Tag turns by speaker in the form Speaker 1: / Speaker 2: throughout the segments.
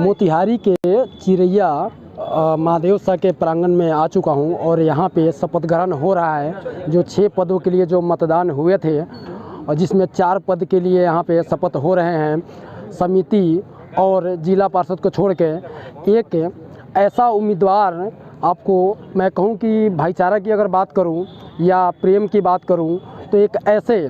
Speaker 1: मोतिहारी के चिरैया महादेव शाह के प्रांगण में आ चुका हूं और यहां पे शपथ ग्रहण हो रहा है। जो 6 पदों के लिए जो मतदान हुए थे और जिसमें 4 पद के लिए यहां पे शपथ हो रहे हैं। समिति और जिला पार्षद को छोड़ के एक ऐसा उम्मीदवार, आपको मैं कहूं कि भाईचारा की अगर बात करूं या प्रेम की बात करूं तो एक ऐसे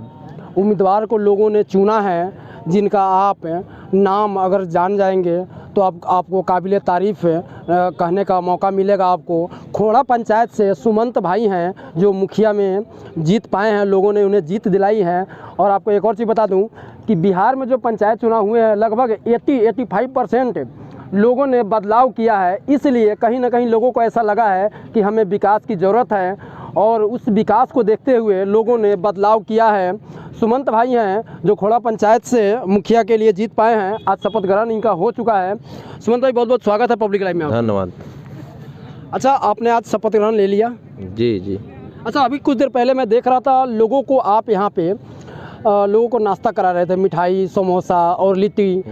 Speaker 1: उम्मीदवार को लोगों ने चुना है जिनका आप नाम अगर जान जाएंगे तो आपको काबिल तारीफ़ कहने का मौका मिलेगा। आपको खोड़ा पंचायत से सुमंत भाई हैं जो मुखिया में जीत पाए हैं, लोगों ने उन्हें जीत दिलाई है। और आपको एक और चीज़ बता दूं कि बिहार में जो पंचायत चुनाव हुए हैं लगभग 85% लोगों ने बदलाव किया है। इसलिए कहीं ना कहीं लोगों को ऐसा लगा है कि हमें विकास की ज़रूरत है और उस विकास को देखते हुए लोगों ने बदलाव किया है। सुमंत भाई हैं जो खोड़ा पंचायत से मुखिया के लिए जीत पाए हैं। आज शपथ ग्रहण इनका हो चुका है। सुमंत भाई, बहुत बहुत स्वागत है पब्लिक लाइव में।
Speaker 2: धन्यवाद।
Speaker 1: अच्छा, आपने आज शपथ ग्रहण ले लिया?
Speaker 2: जी जी।
Speaker 1: अच्छा, अभी कुछ देर पहले मैं देख रहा था लोगों को, आप यहाँ पे लोगों को नाश्ता करा रहे थे, मिठाई, समोसा और लिट्टी।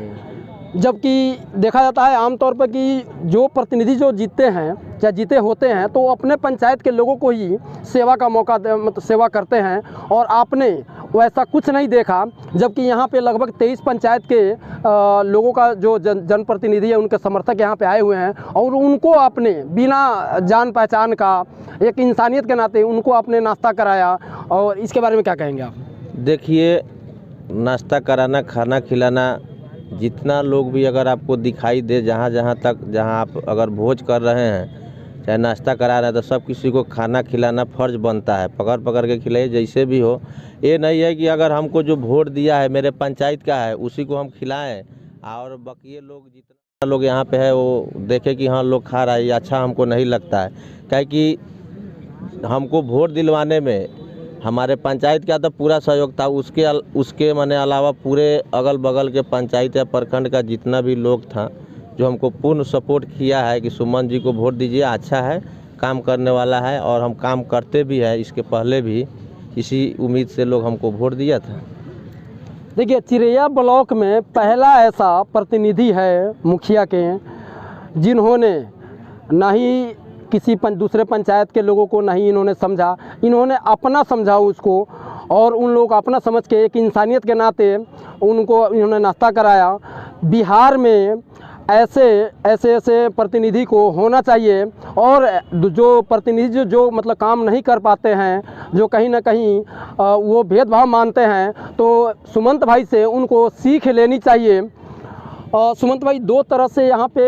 Speaker 1: जबकि देखा जाता है आमतौर पर कि जो प्रतिनिधि जो जीतते हैं या जीते होते हैं तो अपने पंचायत के लोगों को ही सेवा का मौका मतलब सेवा करते हैं, और आपने वैसा कुछ नहीं देखा। जबकि यहाँ पे लगभग 23 पंचायत के लोगों का जो जनप्रतिनिधि है, उनके समर्थक यहाँ पे आए हुए हैं और उनको आपने बिना जान पहचान का, एक इंसानियत के नाते उनको आपने नाश्ता कराया। और इसके बारे में क्या कहेंगे आप?
Speaker 2: देखिए, नाश्ता कराना, खाना खिलाना, जितना लोग भी अगर आपको दिखाई दे, जहाँ आप अगर भोज कर रहे हैं, चाहे नाश्ता करा रहे हैं, तो सब किसी को खाना खिलाना फ़र्ज बनता है। पकड़ के खिलाइए, जैसे भी हो। ये नहीं है कि अगर हमको जो वोट दिया है मेरे पंचायत का है उसी को हम खिलाएं और बाकी लोग, जितना लोग यहाँ पे है वो देखे कि हाँ लोग खा रहा है, ये अच्छा हमको नहीं लगता है। क्या कि हमको वोट दिलवाने में हमारे पंचायत का तो पूरा सहयोग था, उसके माने अलावा पूरे अगल बगल के पंचायत या प्रखंड का जितना भी लोग था जो हमको पूर्ण सपोर्ट किया है कि सुमन जी को वोट दीजिए, अच्छा है, काम करने वाला है। और हम काम करते भी हैं, इसके पहले भी इसी उम्मीद से लोग हमको वोट दिया था।
Speaker 1: देखिए, चिरैया ब्लॉक में पहला ऐसा प्रतिनिधि है मुखिया के जिन्होंने ना ही किसी दूसरे पंचायत के लोगों को नहीं इन्होंने समझा, इन्होंने अपना समझा उसको, और उन लोगों को अपना समझ के एक इंसानियत के नाते उनको इन्होंने नाश्ता कराया। बिहार में ऐसे प्रतिनिधि को होना चाहिए। और जो प्रतिनिधि जो मतलब काम नहीं कर पाते हैं, जो कहीं ना कहीं वो भेदभाव मानते हैं, तो सुमंत भाई से उनको सीख लेनी चाहिए। सुमंत भाई, 2 तरह से यहाँ पे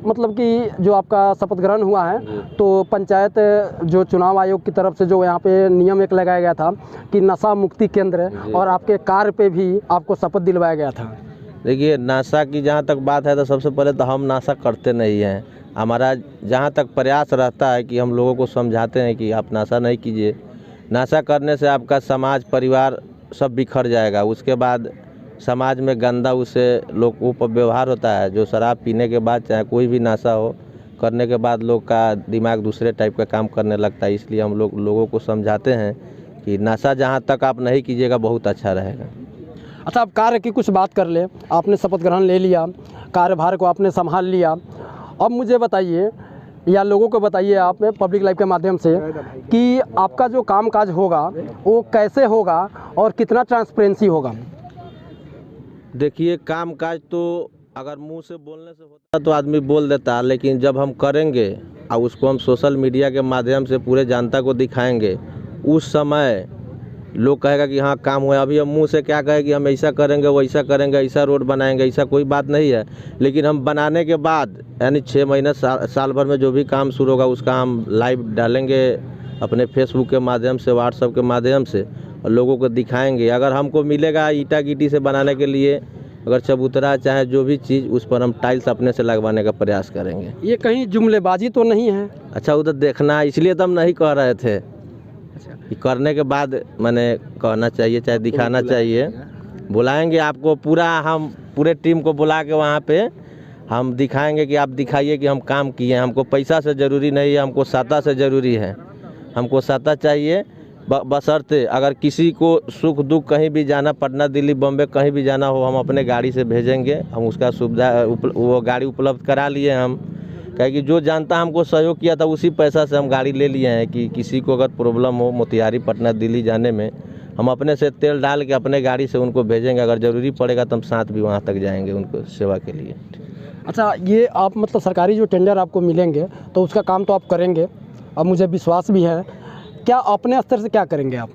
Speaker 1: मतलब कि जो आपका शपथ ग्रहण हुआ है, तो पंचायत जो चुनाव आयोग की तरफ से जो यहाँ पे नियम एक लगाया गया था कि नशा मुक्ति केंद्र, और आपके कार्य पे भी आपको शपथ दिलवाया गया था।
Speaker 2: देखिए, नशा की जहाँ तक बात है तो सबसे पहले तो हम नशा करते नहीं हैं। हमारा जहाँ तक प्रयास रहता है कि हम लोगों को समझाते हैं कि आप नशा नहीं कीजिए। नशा करने से आपका समाज, परिवार सब बिखर जाएगा। उसके बाद समाज में गंदा उससे लोगों पर व्यवहार होता है। जो शराब पीने के बाद, चाहे कोई भी नशा हो, करने के बाद लोग का दिमाग दूसरे टाइप का काम करने लगता है। इसलिए हम लोगों को समझाते हैं कि नशा जहाँ तक आप नहीं कीजिएगा बहुत अच्छा रहेगा।
Speaker 1: अच्छा, आप कार्य की कुछ बात कर ले। आपने शपथ ग्रहण ले लिया, कार्यभार को आपने संभाल लिया। अब मुझे बताइए या लोगों को बताइए आप पब्लिक लाइव के माध्यम से कि आपका जो कामकाज होगा वो कैसे होगा और कितना ट्रांसपेरेंसी होगा?
Speaker 2: देखिए, काम काज तो अगर मुंह से बोलने से होता तो आदमी बोल देता, लेकिन जब हम करेंगे और उसको हम सोशल मीडिया के माध्यम से पूरे जनता को दिखाएंगे, उस समय लोग कहेगा कि हाँ काम हुआ। अभी हम मुंह से क्या कहें कि हम ऐसा करेंगे, वैसा करेंगे, ऐसा रोड बनाएंगे, ऐसा कोई बात नहीं है। लेकिन हम बनाने के बाद यानी 6 महीने साल भर में जो भी काम शुरू होगा उसका हम लाइव डालेंगे अपने फेसबुक के माध्यम से, व्हाट्सएप के माध्यम से, और लोगों को दिखाएंगे। अगर हमको मिलेगा ईटा गिट्टी से बनाने के लिए, अगर चबूतरा चाहे जो भी चीज़, उस पर हम टाइल्स अपने से लगवाने का प्रयास करेंगे।
Speaker 1: ये कहीं जुमलेबाजी तो नहीं है? अच्छा,
Speaker 2: उधर देखना, इसलिए तो हम नहीं कह रहे थे। कि करने के बाद मैंने कहना चाहिए, चाहे दिखाना चाहिए। बुलाएंगे आपको, हम पूरे टीम को बुला के वहाँ पे हम दिखाएंगे कि आप दिखाइए कि हम काम किए हैं। हमको पैसा से ज़रूरी नहीं है, हमको सत्ता से ज़रूरी है। हमको सत्ता चाहिए बशर्ते अगर किसी को सुख दुख कहीं भी जाना, पटना दिल्ली बम्बई कहीं भी जाना हो, हम अपने गाड़ी से भेजेंगे। हम उसका सुविधा वो गाड़ी उपलब्ध करा लिए हम, कहे कि जो जानता हमको सहयोग किया था उसी पैसा से हम गाड़ी ले लिए हैं कि किसी को अगर प्रॉब्लम हो मोतिहारी पटना दिल्ली जाने में, हम अपने से तेल डाल के अपने गाड़ी से उनको भेजेंगे। अगर ज़रूरी पड़ेगा तो हम साथ भी वहाँ तक जाएंगे उनको सेवा के लिए।
Speaker 1: अच्छा, ये आप मतलब सरकारी जो टेंडर आपको मिलेंगे तो उसका काम तो आप करेंगे, अब मुझे विश्वास भी है। क्या अपने स्तर से क्या करेंगे आप?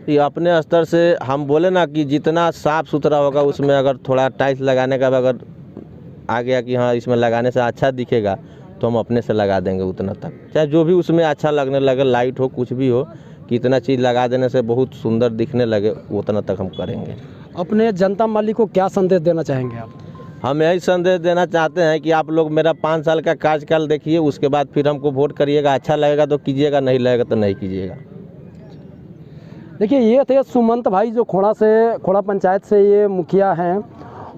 Speaker 2: ये अपने स्तर से हम बोले ना कि जितना साफ़ सुथरा होगा उसमें अगर थोड़ा टाइल्स लगाने का अगर आ गया कि हाँ इसमें लगाने से अच्छा दिखेगा तो हम अपने से लगा देंगे उतना तक, चाहे जो भी उसमें अच्छा लगने लगे, लाइट हो कुछ भी हो, कि इतना चीज़ लगा देने से बहुत सुंदर दिखने लगे, उतना तक हम करेंगे।
Speaker 1: अपने जनता माली को क्या संदेश देना चाहेंगे आप?
Speaker 2: हम यही संदेश देना चाहते हैं कि आप लोग मेरा 5 साल का कार्यकाल देखिए, उसके बाद फिर हमको वोट करिएगा। अच्छा लगेगा तो कीजिएगा, नहीं लगेगा तो नहीं कीजिएगा।
Speaker 1: देखिए, ये थे सुमंत भाई जो खोड़ा पंचायत से ये मुखिया हैं,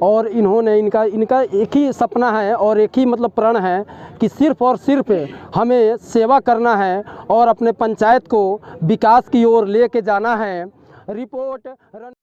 Speaker 1: और इन्होंने इनका एक ही सपना है और एक ही मतलब प्रण है कि सिर्फ और सिर्फ हमें सेवा करना है और अपने पंचायत को विकास की ओर लेके जाना है। रिपोर्ट